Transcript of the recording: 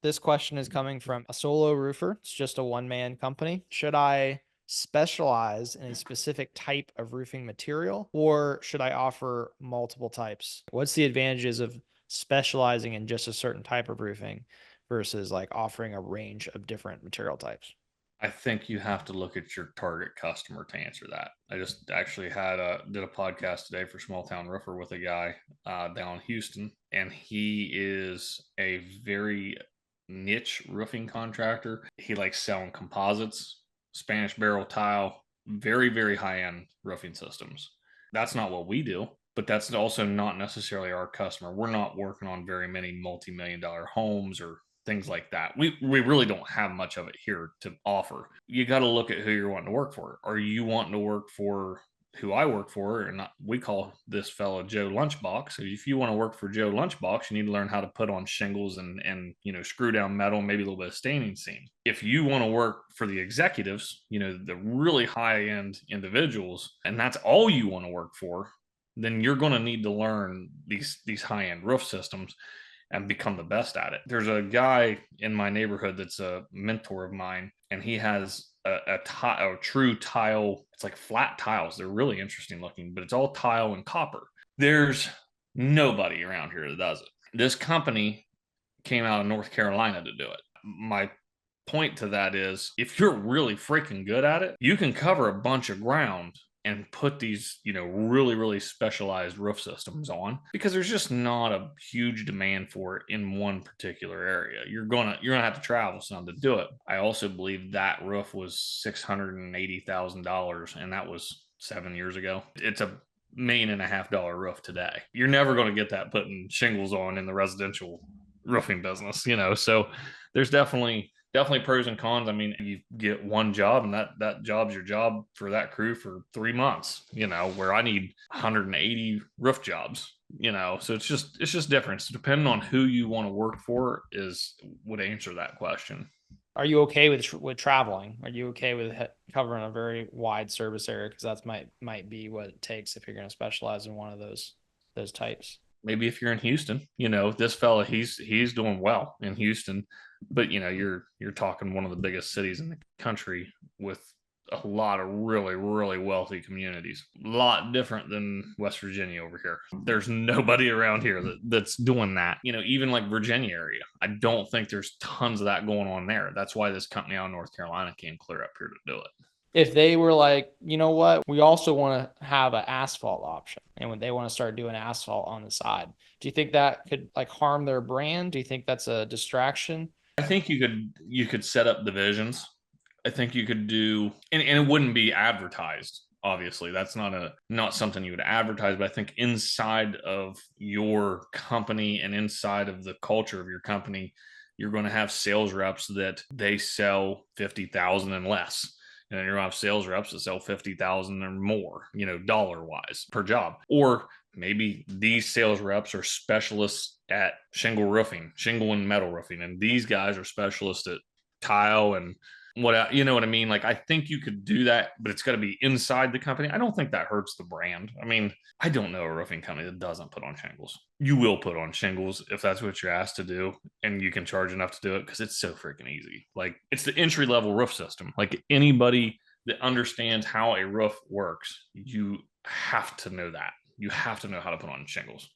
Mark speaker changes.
Speaker 1: This question is coming from a solo roofer. It's just a one-man company. Should I specialize in a specific type of roofing material, or should I offer multiple types? What's the advantages of specializing in just a certain type of roofing versus like offering a range of different material types?
Speaker 2: I think you have to look at your target customer to answer that. I just actually did a podcast today for Small Town Roofer with a guy down in Houston, and he is a very niche roofing contractor. He likes selling composites, Spanish barrel tile, very, very high end roofing systems. That's not what we do, but that's also not necessarily our customer. We're not working on very many multi-million dollar homes or things like that. We really don't have much of it here to offer. You got to look at who you're wanting to work for. Are you wanting to work for who I work for? And we call this fellow Joe Lunchbox. So if you want to work for Joe Lunchbox, you need to learn how to put on shingles and screw down metal, maybe a little bit of staining seam. If you want to work for the executives, the really high end individuals, and that's all you want to work for, then you're going to need to learn these high end roof systems and become the best at it. There's a guy in my neighborhood that's a mentor of mine, and he has a true tile. It's like flat tiles. They're really interesting looking, but it's all tile and copper. There's nobody around here that does it. This company came out of North Carolina to do it. My point to that is if you're really freaking good at it, you can cover a bunch of ground and put these, really, really specialized roof systems on because there's just not a huge demand for it in one particular area. You're gonna have to travel some to do it. I also believe that roof was $680,000, and that was 7 years ago. It's $1.5 million roof today. You're never going to get that putting shingles on in the residential roofing business, So there's definitely pros and cons. I mean, you get one job and that job's your job for that crew for 3 months, where I need 180 roof jobs, so it's just different. So depending on who you want to work for would answer that question.
Speaker 1: Are you okay with traveling? Are you okay with covering a very wide service area? Because that's might be what it takes if you're going to specialize in one of those types.
Speaker 2: Maybe if you're in Houston, this fella, he's doing well in Houston, but you're talking one of the biggest cities in the country with a lot of really, really wealthy communities. A lot different than West Virginia over here. There's nobody around here that's doing that. Even like Virginia area, I don't think there's tons of that going on there. That's why this company out in North Carolina came clear up here to do it.
Speaker 1: If they were like, you know what, we also want to have an asphalt option, and when they want to start doing asphalt on the side, do you think that could like harm their brand? Do you think that's a distraction?
Speaker 2: I think you could set up divisions. I think you could do, and it wouldn't be advertised. Obviously, that's not something you would advertise. But I think inside of your company and inside of the culture of your company, you're going to have sales reps that they sell 50,000 and less. And then you're going to have sales reps that sell 50,000 or more, dollar wise per job. Or maybe these sales reps are specialists at shingle and metal roofing, and these guys are specialists at tile and you know what I mean? Like, I think you could do that, but it's got to be inside the company. I don't think that hurts the brand. I mean, I don't know a roofing company that doesn't put on shingles. You will put on shingles if that's what you're asked to do, and you can charge enough to do it because it's so freaking easy. Like, it's the entry level roof system. Like, anybody that understands how a roof works, you have to know that. You have to know how to put on shingles.